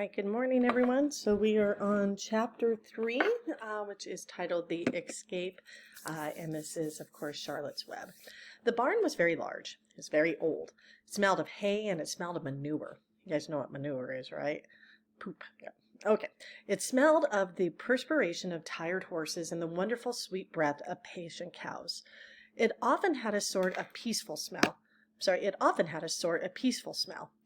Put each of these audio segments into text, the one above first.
right, good morning, everyone. So we are on chapter 3, which is titled The Escape, and this is, of course, Charlotte's Web. The barn was very large. It was very old. It smelled of hay and it smelled of manure. You guys know what manure is, right? Poop. Yeah. Okay. It smelled of the perspiration of tired horses and the wonderful sweet breath of patient cows. It often had a sort of peaceful smell.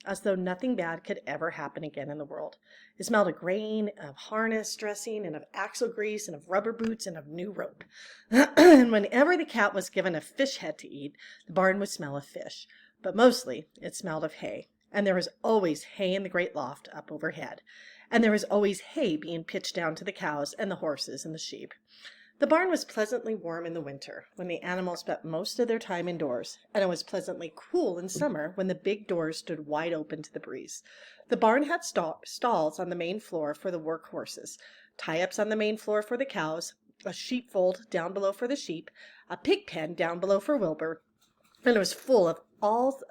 As though nothing bad could ever happen again in the world. It smelled of grain, of harness dressing, and of axle grease, and of rubber boots, and of new rope. And whenever the cat was given a fish head to eat, the barn would smell of fish. But mostly it smelled of hay. And there was always hay in the great loft up overhead. And there was always hay being pitched down to the cows and the horses and the sheep. The barn was pleasantly warm in the winter, when the animals spent most of their time indoors, and it was pleasantly cool in summer, when the big doors stood wide open to the breeze. The barn had stalls on the main floor for the work horses, tie-ups on the main floor for the cows, a sheepfold down below for the sheep, a pig pen down below for Wilbur, and it was full of all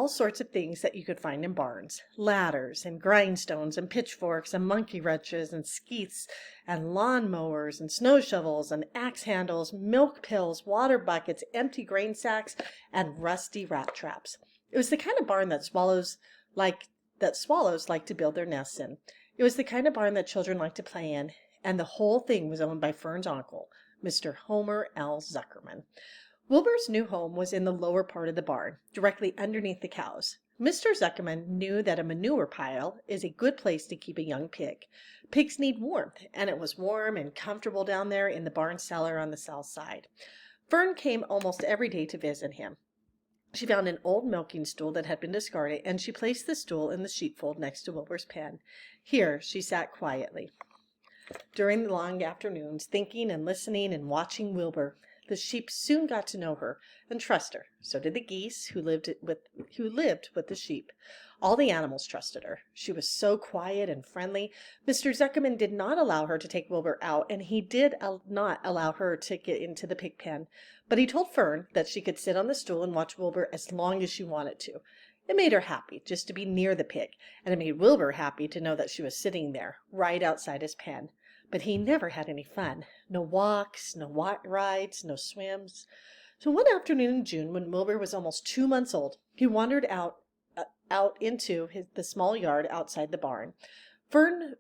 sorts of things that you could find in barns. Ladders and grindstones and pitchforks and monkey wrenches and skeets and lawn mowers and snow shovels and axe handles, milk pills, water buckets, empty grain sacks, and rusty rat traps. It was the kind of barn that swallows like to build their nests in. It was the kind of barn that children like to play in, and the whole thing was owned by Fern's uncle, Mr. Homer L. Zuckerman. Wilbur's new home was in the lower part of the barn, directly underneath the cows. Mr. Zuckerman knew that a manure pile is a good place to keep a young pig. Pigs need warmth, and it was warm and comfortable down there in the barn cellar on the south side. Fern came almost every day to visit him. She found an old milking stool that had been discarded, and she placed the stool in the sheepfold next to Wilbur's pen. Here she sat quietly during the long afternoons, thinking and listening and watching Wilbur. The sheep soon got to know her and trust her. So did the geese who lived with the sheep. All the animals trusted her. She was so quiet and friendly. Mr. Zuckerman did not allow her to take Wilbur out, and he did not allow her to get into the pig pen. But he told Fern that she could sit on the stool and watch Wilbur as long as she wanted to. It made her happy just to be near the pig, and it made Wilbur happy to know that she was sitting there, right outside his pen. But he never had any fun. No walks, no rides, no swims. So one afternoon in June, when Wilbur was almost 2 months old, he wandered out into the small yard outside the barn. Fern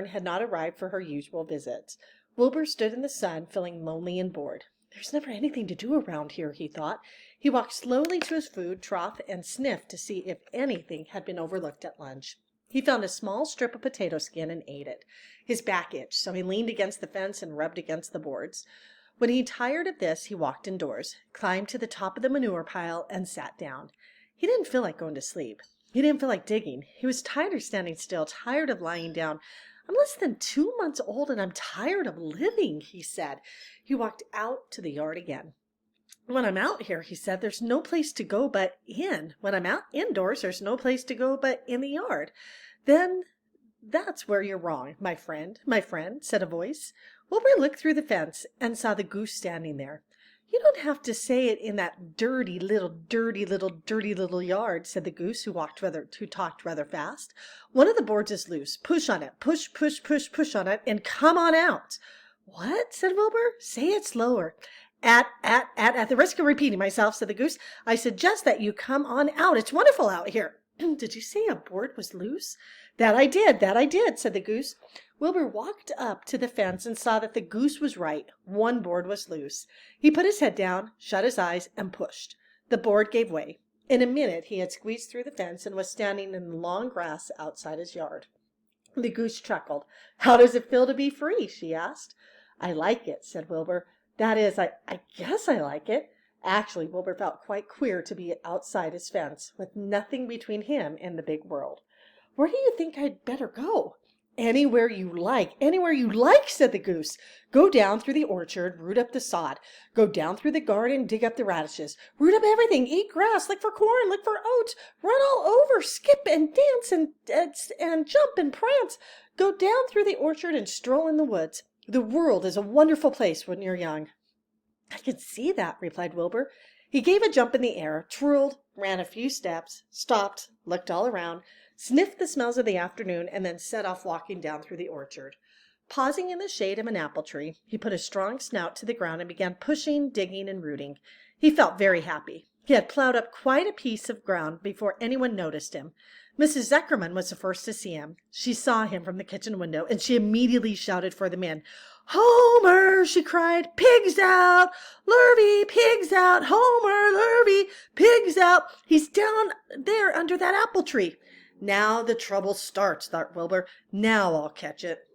had not arrived for her usual visits. Wilbur stood in the sun, feeling lonely and bored. There's never anything to do around here, he thought. He walked slowly to his food trough and sniffed to see if anything had been overlooked at lunch. He found a small strip of potato skin and ate it. His back itched, so he leaned against the fence and rubbed against the boards. When he tired of this, he walked indoors, climbed to the top of the manure pile, and sat down. He didn't feel like going to sleep. He didn't feel like digging. He was tired of standing still, tired of lying down. I'm less than 2 months old, and I'm tired of living, he said. He walked out to the yard again. When I'm out here, he said, there's no place to go but in. When I'm out indoors, there's no place to go but in the yard. Then that's where you're wrong, my friend, said a voice. Wilbur looked through the fence and saw the goose standing there. You don't have to say it in that dirty little yard, said the goose, who talked rather fast. One of the boards is loose. Push on it. Push on it, and come on out. What? Said Wilbur. Say it slower. At the risk of repeating myself, said the goose, I suggest that you come on out. It's wonderful out here. Did you say a board was loose? That I did, said the goose. Wilbur walked up to the fence and saw that the goose was right. One board was loose. He put his head down, shut his eyes, and pushed. The board gave way. In a minute he had squeezed through the fence and was standing in the long grass outside his yard. The goose chuckled. How does it feel to be free? She asked. I like it, said Wilbur. That is, I guess I like it. Actually, Wilbur felt quite queer to be outside his fence, with nothing between him and the big world. Where do you think I'd better go? Anywhere you like, said the goose. Go down through the orchard, root up the sod. Go down through the garden, dig up the radishes. Root up everything, eat grass, look for corn, look for oats. Run all over, skip and dance and jump and prance. Go down through the orchard and stroll in the woods. The world is a wonderful place when you're young. I can see that, replied Wilbur. He gave a jump in the air, twirled, ran a few steps, stopped, looked all around, sniffed the smells of the afternoon, and then set off walking down through the orchard. Pausing in the shade of an apple tree, he put his strong snout to the ground and began pushing, digging, and rooting. He felt very happy. He had plowed up quite a piece of ground before anyone noticed him. Mrs. Zuckerman was the first to see him. She saw him from the kitchen window, and she immediately shouted for the men. "Homer!" she cried. "Pigs out! Lurvy, pigs out! Homer, Lurvy, pigs out! He's down there under that apple tree." "Now the trouble starts," thought Wilbur. "Now I'll catch it."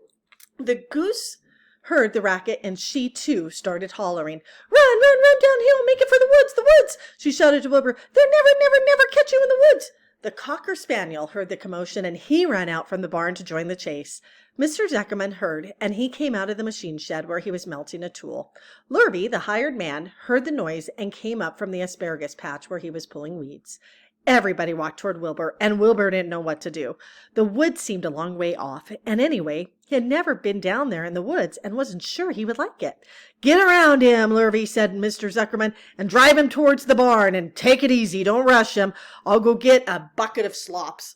The goose heard the racket, and she, too, started hollering. "Run, run, run downhill! Make it for the woods, the woods!" she shouted to Wilbur. "They'll never, never, never catch you in the woods!" The cocker spaniel heard the commotion, and he ran out from the barn to join the chase. Mr. Zuckerman heard, and he came out of the machine shed where he was melting a tool. Lurvy, the hired man, heard the noise and came up from the asparagus patch where he was pulling weeds. Everybody walked toward Wilbur, and Wilbur didn't know what to do. The woods seemed a long way off, and anyway, he had never been down there in the woods and wasn't sure he would like it. "Get around him," Lurvy said to Mr. Zuckerman, "and drive him towards the barn, and take it easy. Don't rush him. I'll go get a bucket of slops."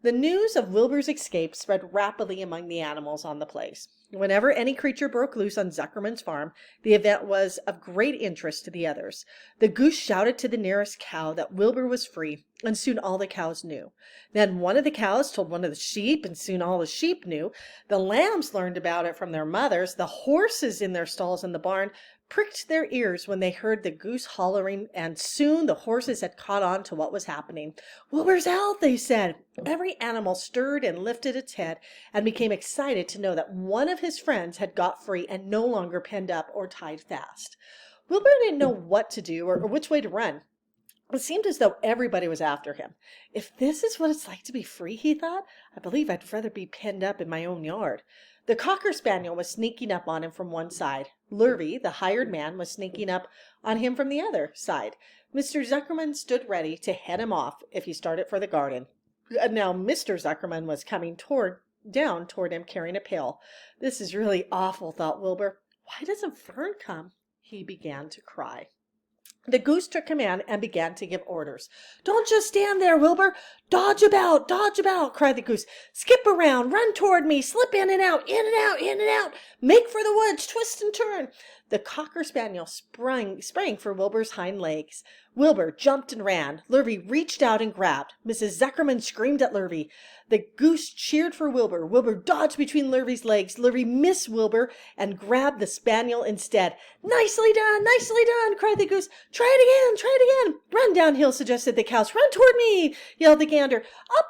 The news of Wilbur's escape spread rapidly among the animals on the place. Whenever any creature broke loose on Zuckerman's farm, the event was of great interest to the others. The goose shouted to the nearest cow that Wilbur was free, and soon all the cows knew. Then one of the cows told one of the sheep, and soon all the sheep knew. The lambs learned about it from their mothers. The horses in their stalls in the barn pricked their ears when they heard the goose hollering, and soon the horses had caught on to what was happening. "Wilbur's out," they said. Every animal stirred and lifted its head and became excited to know that one of his friends had got free and no longer penned up or tied fast. Wilbur didn't know what to do or which way to run. It seemed as though everybody was after him. "If this is what it's like to be free," he thought, "I believe I'd rather be penned up in my own yard." The cocker spaniel was sneaking up on him from one side. Lurvy, the hired man, was sneaking up on him from the other side. Mr. Zuckerman stood ready to head him off if he started for the garden. Now Mr. Zuckerman was coming down toward him carrying a pail. "This is really awful," thought Wilbur. "Why doesn't Fern come?" He began to cry. The goose took command and began to give orders. "Don't just stand there, Wilbur. Dodge about, cried the goose. "Skip around, run toward me, slip in and out, in and out, in and out. Make for the woods, twist and turn." The cocker spaniel sprang for Wilbur's hind legs. Wilbur jumped and ran. Lurvy reached out and grabbed. Mrs. Zuckerman screamed at Lurvy. The goose cheered for Wilbur. Wilbur dodged between Lurvy's legs. Lurvy missed Wilbur and grabbed the spaniel instead. "Nicely done, cried the goose. Try it again. Run downhill," suggested the cows. "Run toward me," yelled the gander.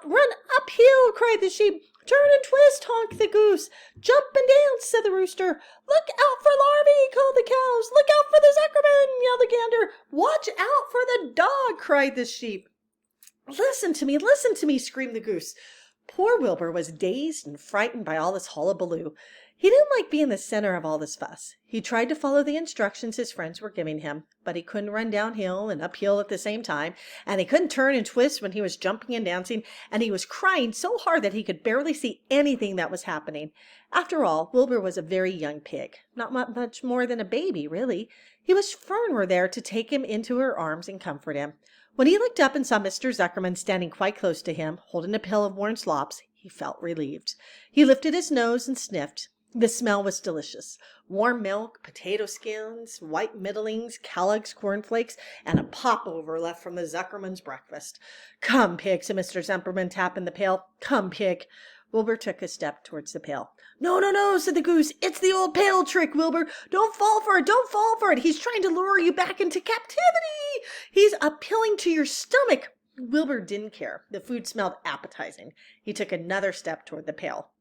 Run uphill," cried the sheep. "Turn and twist," honked the goose. "Jump and dance," said the rooster. "Look out for Lurvy," called the cows. "Look out for the Zuckerman," yelled the gander. "Watch out for the dog," cried the sheep. Listen to me," screamed the goose. Poor Wilbur was dazed and frightened by all this hullabaloo. He didn't like being the center of all this fuss. He tried to follow the instructions his friends were giving him, but he couldn't run downhill and uphill at the same time, and he couldn't turn and twist when he was jumping and dancing, and he was crying so hard that he could barely see anything that was happening. After all, Wilbur was a very young pig, not much more than a baby, really. He wished Fern were there to take him into her arms and comfort him. When he looked up and saw Mr. Zuckerman standing quite close to him, holding a pail of warm slops, he felt relieved. He lifted his nose and sniffed. The smell was delicious. Warm milk, potato skins, white middlings, Kellogg's cornflakes, and a popover left from the Zuckerman's breakfast. "Come, Pig," said Mr. Zuckerman, tapping the pail. "Come, Pig." Wilbur took a step towards the pail. No, said the goose. "It's the old pail trick, Wilbur. Don't fall for it. He's trying to lure you back into captivity. He's appealing to your stomach." Wilbur didn't care. The food smelled appetizing. He took another step toward the pail.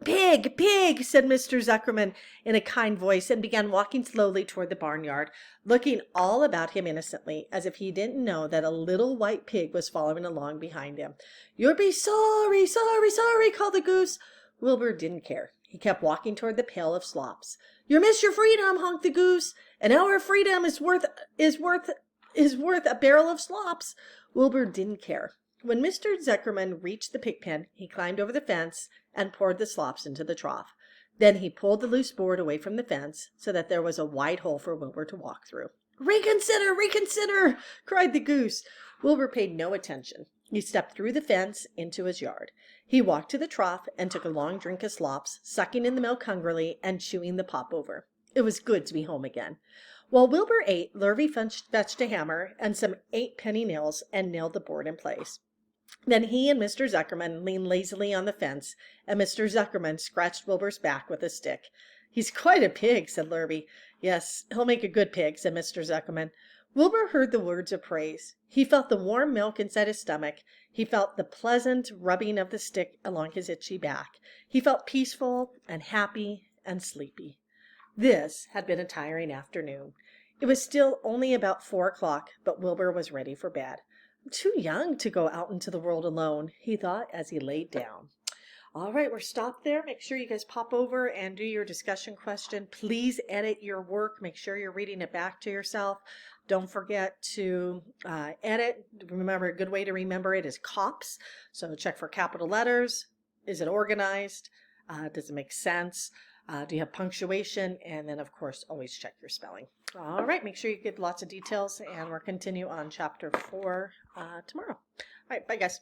"Pig, Pig," said Mr. Zuckerman in a kind voice, and began walking slowly toward the barnyard, looking all about him innocently, as if he didn't know that a little white pig was following along behind him. "You'll be sorry," called the goose. Wilbur didn't care. He kept walking toward the pail of slops. "You'll miss your freedom," honked the goose. "An hour of freedom is worth a barrel of slops." Wilbur didn't care. When Mr. Zuckerman reached the pig pen, he climbed over the fence and poured the slops into the trough. Then he pulled the loose board away from the fence so that there was a wide hole for Wilbur to walk through. Reconsider, cried the goose. Wilbur paid no attention. He stepped through the fence into his yard. He walked to the trough and took a long drink of slops, sucking in the milk hungrily and chewing the pop over. It was good to be home again. While Wilbur ate, Lurvy fetched a hammer and some 8-penny nails and nailed the board in place. Then he and Mr. Zuckerman leaned lazily on the fence, and Mr. Zuckerman scratched Wilbur's back with a stick. "He's quite a pig," said Lurvy. "Yes, he'll make a good pig," said Mr. Zuckerman. Wilbur heard the words of praise. He felt the warm milk inside his stomach. He felt the pleasant rubbing of the stick along his itchy back. He felt peaceful and happy and sleepy. This had been a tiring afternoon. It was still only about 4 o'clock, but Wilbur was ready for bed. "I'm too young to go out into the world alone," he thought as he laid down. All right, we're stopped there. Make sure you guys pop over and do your discussion question. Please edit your work. Make sure you're reading it back to yourself. Don't forget to edit. Remember, a good way to remember it is COPS. So check for capital letters. Is it organized? Does it make sense? Do you have punctuation? And then, of course, always check your spelling. All right, make sure you get lots of details, and we'll continue on chapter 4 tomorrow. All right, bye, guys.